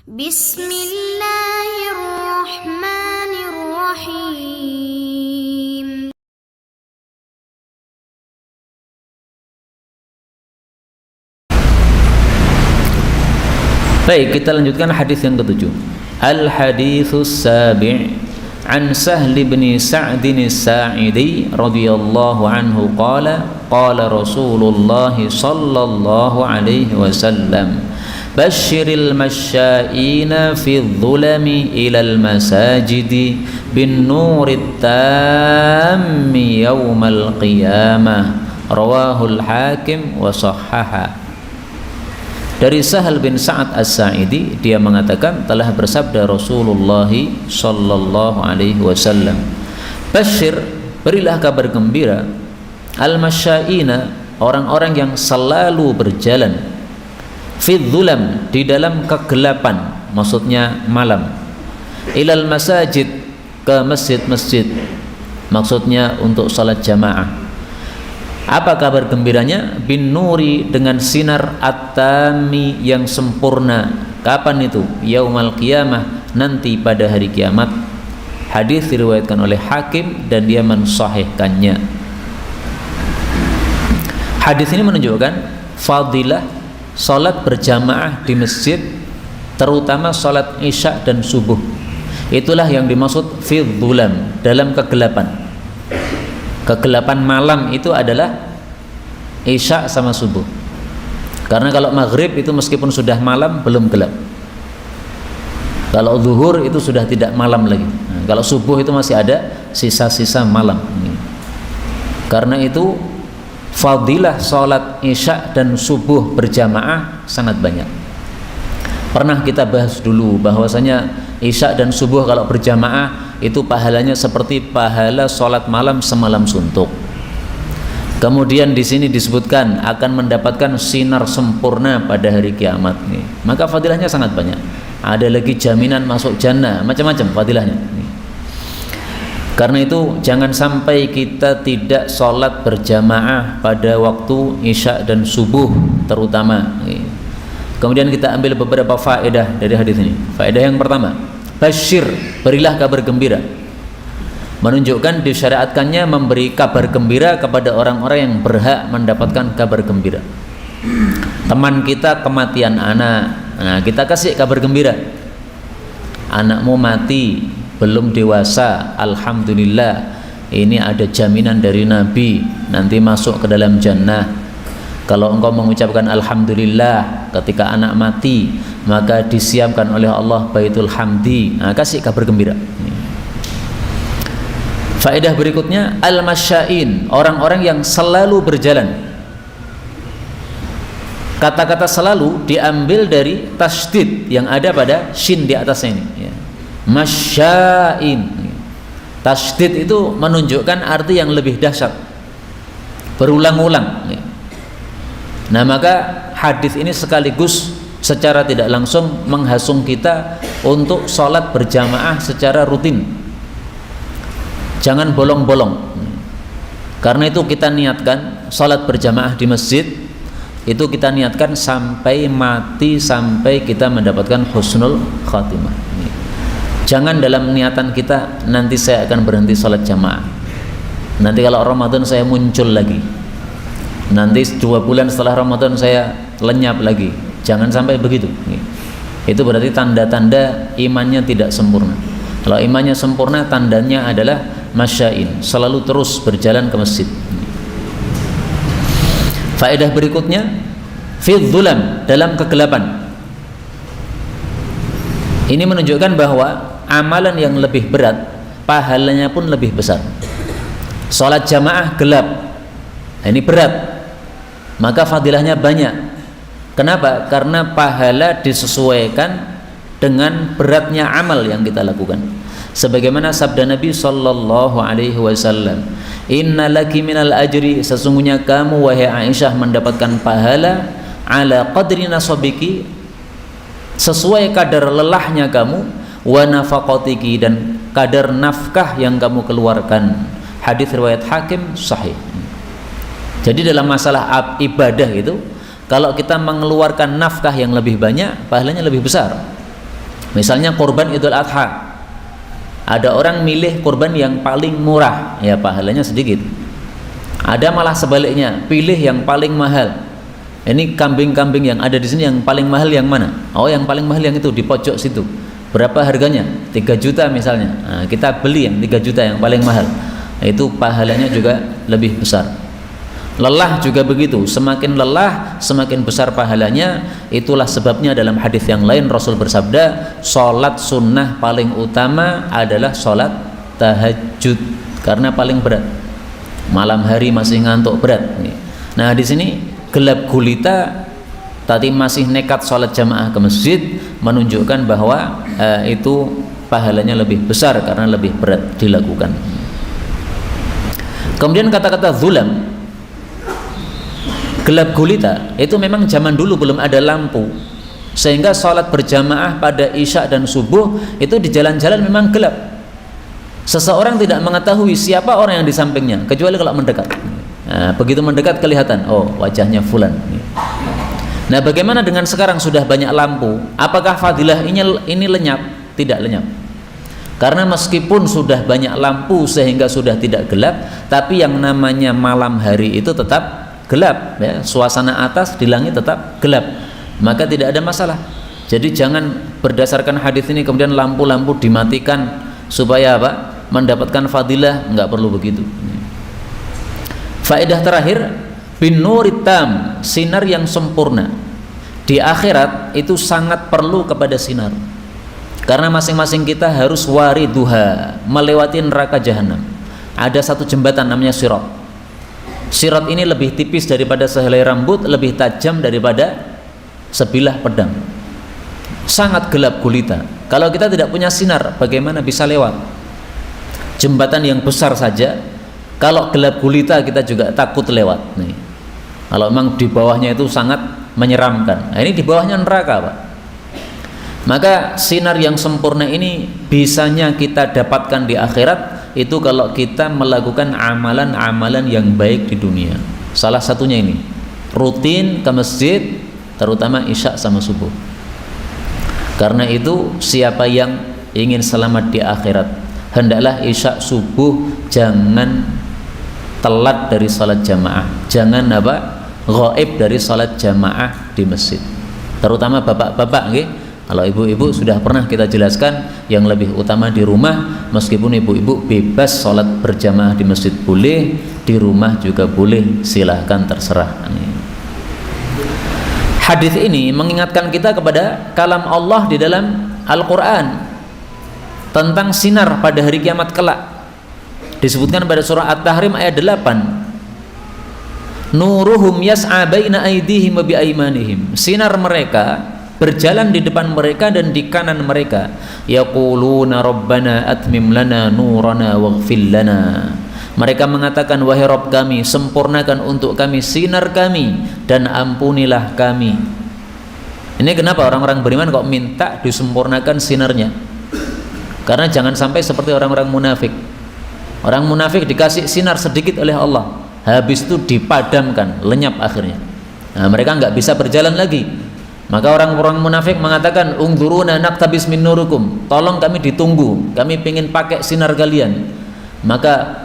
Bismillahirrahmanirrahim. Baik, kita lanjutkan hadis yang ketujuh. Al-haditsus sabi' an Sahl bin Sa'd as-Sa'idi radhiyallahu anhu qala Rasulullah sallallahu alaihi wasallam Bashiril masya'ina fi dhulami ilal masajidi bin nurit tammi yawmal qiyamah rawahul hakim wa sahhaha. Dari Sahal bin Sa'ad as-Sa'idi, dia mengatakan telah bersabda Rasulullah sallallahu alaihi wasallam, Bashir, berilah kabar gembira, al-masya'ina, orang-orang yang selalu berjalan, fi dhulam, di dalam kegelapan, maksudnya malam, ilal masajid, ke masjid-masjid, maksudnya untuk salat jamaah. Apa kabar gembiranya? Bin nuri, dengan sinar at-tami, yang sempurna. Kapan itu? Yaumal qiyamah, nanti pada hari kiamat. Hadis diriwayatkan oleh Hakim dan dia mensahihkannya. Hadis ini menunjukkan fadilah salat berjamaah di masjid, terutama salat isya dan subuh. Itulah yang dimaksud fi dhulam, dalam kegelapan. Kegelapan malam itu adalah isya sama subuh. Karena kalau maghrib itu meskipun sudah malam belum gelap. Kalau zuhur itu sudah tidak malam lagi. Nah, kalau subuh itu masih ada sisa-sisa malam. Karena itu fadilah salat isya dan subuh berjamaah sangat banyak. Pernah kita bahas dulu bahwasanya isya dan subuh kalau berjamaah itu pahalanya seperti pahala sholat malam semalam suntuk. Kemudian di sini disebutkan akan mendapatkan sinar sempurna pada hari kiamat. Maka fadilahnya sangat banyak. Ada lagi jaminan masuk jannah, macam-macam fadilahnya. Karena itu jangan sampai kita tidak sholat berjamaah pada waktu isya dan subuh terutama. Kemudian kita ambil beberapa faedah dari hadis ini. Faedah yang pertama, Bashir, berilah kabar gembira, menunjukkan disyariatkannya memberi kabar gembira kepada orang-orang yang berhak mendapatkan kabar gembira. Teman kita kematian anak, nah kita kasih kabar gembira, anakmu mati belum dewasa, alhamdulillah, ini ada jaminan dari Nabi nanti masuk ke dalam jannah. Kalau engkau mengucapkan alhamdulillah ketika anak mati, maka disiapkan oleh Allah Baitul Hamdi. Nah, kasih kabar gembira. Faedah berikutnya, al-masya'in, orang-orang yang selalu berjalan. Kata-kata selalu diambil dari tasydid yang ada pada shin di atasnya ini. Masya'in. Tasydid itu menunjukkan arti yang lebih dahsyat, berulang-ulang. Nah, maka hadis ini sekaligus secara tidak langsung menghasung kita untuk sholat berjamaah secara rutin. Jangan bolong-bolong. Karena itu kita niatkan sholat berjamaah di masjid, itu kita niatkan sampai mati, sampai kita mendapatkan husnul khatimah. Jangan dalam niatan kita nanti saya akan berhenti sholat jamaah, nanti kalau Ramadan saya muncul lagi, nanti 2 bulan setelah Ramadan saya lenyap lagi. Jangan sampai begitu. Itu berarti tanda-tanda imannya tidak sempurna. Kalau imannya sempurna, tandanya adalah masya'in, selalu terus berjalan ke masjid. Faedah berikutnya, fi dhulam, dalam kegelapan. Ini menunjukkan bahwa amalan yang lebih berat, pahalanya pun lebih besar. Salat jamaah gelap, ini berat, maka fadilahnya banyak. Kenapa? Karena pahala disesuaikan dengan beratnya amal yang kita lakukan. Sebagaimana sabda Nabi sallallahu alaihi wasallam, "Inna laki minal ajri", sesungguhnya kamu wahai Aisyah mendapatkan pahala ala qadri nasabiki, sesuai kadar lelahnya kamu, wa nafaqatiki, dan kadar nafkah yang kamu keluarkan. Hadis riwayat Hakim sahih. Jadi dalam masalah ibadah itu, kalau kita mengeluarkan nafkah yang lebih banyak, pahalanya lebih besar. Misalnya kurban Idul Adha, ada orang milih kurban yang paling murah, ya pahalanya sedikit. Ada malah sebaliknya, pilih yang paling mahal. Ini kambing-kambing yang ada di sini yang paling mahal yang mana? Oh, yang paling mahal yang itu di pojok situ. Berapa harganya? 3 juta misalnya. Nah, kita beli yang 3 juta yang paling mahal. Itu pahalanya juga lebih besar. Lelah juga begitu, semakin lelah semakin besar pahalanya. Itulah sebabnya dalam hadis yang lain Rasul bersabda, sholat sunnah paling utama adalah sholat tahajud, karena paling berat. Malam hari masih ngantuk berat. Nah di sini gelap gulita tadi masih nekat sholat jamaah ke masjid, menunjukkan bahwa itu pahalanya lebih besar karena lebih berat dilakukan. Kemudian kata-kata zulam, gelap gulita, itu memang zaman dulu belum ada lampu, sehingga sholat berjamaah pada isya dan subuh itu di jalan-jalan memang gelap. Seseorang tidak mengetahui siapa orang yang di sampingnya kecuali kalau mendekat. Nah, begitu mendekat kelihatan, oh wajahnya fulan. Nah, bagaimana dengan sekarang sudah banyak lampu? Apakah fadilah ini lenyap? Tidak lenyap. Karena meskipun sudah banyak lampu sehingga sudah tidak gelap, tapi yang namanya malam hari itu tetap gelap, ya. Suasana atas di langit tetap gelap, maka tidak ada masalah. Jadi jangan berdasarkan hadis ini kemudian lampu-lampu dimatikan supaya apa? Mendapatkan fadilah, enggak perlu begitu. Faedah terakhir, bin nuritam, sinar yang sempurna. Di akhirat itu sangat perlu kepada sinar. Karena masing-masing kita harus wariduha, melewati neraka jahanam. Ada satu jembatan namanya sirat. Sirat ini lebih tipis daripada sehelai rambut, lebih tajam daripada sebilah pedang. Sangat gelap gulita. Kalau kita tidak punya sinar, bagaimana bisa lewat? Jembatan yang besar saja, kalau gelap gulita kita juga takut lewat. Nih, kalau memang di bawahnya itu sangat menyeramkan. Nah, ini di bawahnya neraka, Pak. Maka sinar yang sempurna ini bisanya kita dapatkan di akhirat itu kalau kita melakukan amalan-amalan yang baik di dunia. Salah satunya ini, rutin ke masjid, terutama isya sama subuh. Karena itu siapa yang ingin selamat di akhirat, hendaklah isya subuh jangan telat dari salat jamaah, jangan ghaib dari salat jamaah di masjid. Terutama bapak-bapak, nggih. Kalau ibu-ibu sudah pernah kita jelaskan, yang lebih utama di rumah. Meskipun ibu-ibu bebas salat berjamaah di masjid boleh, di rumah juga boleh, silahkan terserah. Hadis ini mengingatkan kita kepada kalam Allah di dalam Al-Quran tentang sinar pada hari kiamat kelak. Disebutkan pada surah At-Tahrim ayat 8, nuruhum yas'a baina aydihim wa biaimanihim, sinar mereka berjalan di depan mereka dan di kanan mereka. Yaquluna rabbana atmim lana nurana waghfir lana, mereka mengatakan, wahai Rabb kami, sempurnakan untuk kami sinar kami dan ampunilah kami. Ini kenapa orang-orang beriman kok minta disempurnakan sinarnya? Karena jangan sampai seperti orang-orang munafik. Orang munafik dikasih sinar sedikit oleh Allah, habis itu dipadamkan, lenyap akhirnya. Nah, mereka nggak bisa berjalan lagi. Maka orang-orang munafik mengatakan, ungduruna naktabis min nurukum, tolong kami ditunggu, kami ingin pakai sinar kalian. Maka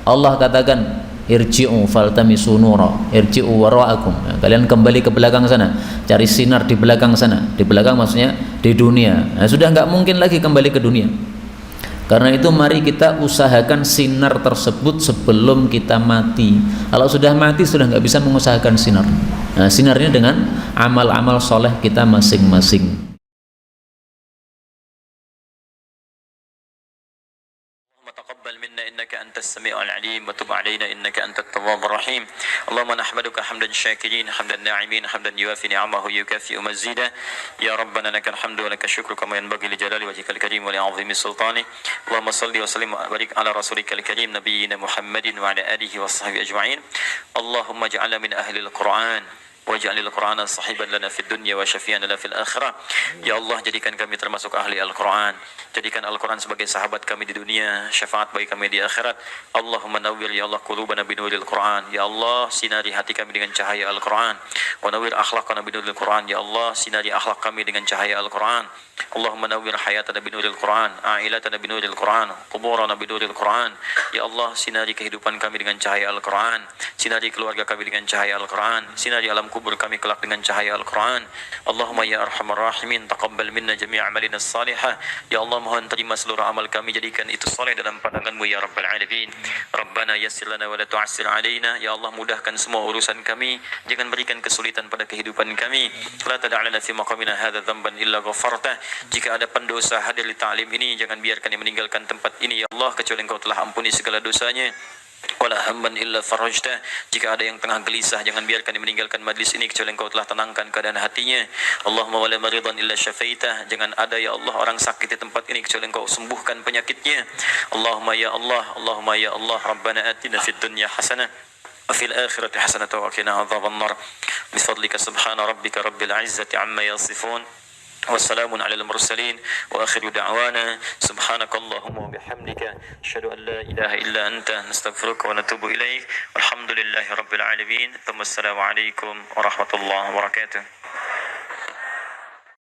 Allah katakan, irji'u faltamisu nura, irji'u wara'akum, nah, kalian kembali ke belakang sana, cari sinar di belakang sana. Di belakang maksudnya di dunia. Nah, sudah nggak mungkin lagi kembali ke dunia. Karena itu mari kita usahakan sinar tersebut sebelum kita mati. Kalau sudah mati sudah nggak bisa mengusahakan sinar. Nah, sinarnya dengan amal-amal soleh kita masing-masing. تقبل منا إنك أنت السميع العليم وتب علينا إنك أنت التواب الرحيم. اللهم نحمدك حمدا شاكرين حمدا ناعمين حمدا يوافي نعمه يكافئ مزيدا. يا ربنا لك الحمد ولك الشكر كما ينبغي لجلال وجهك الكريم ولعظيم سلطانه. اللهم صل وسلم وبارك على رسولك الكريم نبينا محمد وعلى آله وصحبه أجمعين. اللهم اجعلنا من أهل القرآن waj'alil Qur'ana sahiban lana fid dunya wa syafi'an lana fil akhirah. Ya Allah, jadikan kami termasuk ahli Al-Qur'an. Jadikan Al-Qur'an sebagai sahabat kami di dunia, syafaat bagi kami di akhirat. Allahumma nawwir ya Allah qulubana binuril Qur'an. Ya Allah, sinari hati kami dengan cahaya Al-Qur'an. Wa nawwir akhlaqana binuril Qur'an. Ya Allah, sinari akhlak kami dengan cahaya Al-Qur'an. Allahumma nawwir hayatana binuril Qur'an, a'ilatana binuril Qur'an, quburana binuril Qur'an. Ya Allah, sinari kehidupan kami dengan cahaya Al-Qur'an. Sinari keluarga kami dengan cahaya Al-Qur'an. Sinari alam kubur kami kelak dengan cahaya Al-Qur'an. Allahumma ya arhamar rahimin, taqabbal minna jami' amalina salihah. Ya Allah, mohon terima seluruh amal kami, jadikan itu soleh dalam pandangan-Mu ya Rabbal Alamin. Rabbana yassir lana wa la tu'assir alaina. Ya Allah, mudahkan semua urusan kami, jangan berikan kesulitan pada kehidupan kami. La tada'lana fi maqamina hadza dhanban illa ghafartah. Jika ada pendosa hadir di ta'lim ini, jangan biarkan dia meninggalkan tempat ini ya Allah, kecuali Engkau telah ampuni segala dosanya. Wala hamman illa farajtah. Jika ada yang tengah gelisah, jangan biarkan dia meninggalkan majlis ini, kecuali Engkau telah tenangkan keadaan hatinya. Allahumma wala maridan illa syafaitah. Jangan ada ya Allah orang sakit di tempat ini, kecuali Engkau sembuhkan penyakitnya. Allahumma ya Allah, Allahumma ya Allah, Rabbana atina fid dunya hasanah wa fil akhirati hasanah wa qina adzabannar. Bifadlika subhana rabbika rabbil izzati amma yasifun. والسلام على المرسلين وآخر دعوانا سبحانك اللهم وبحمدك أشهد أن لا إله إلا أنت نستغفرك ونتوب إليك والحمد لله رب العالمين ثم السلام عليكم ورحمة الله وبركاته.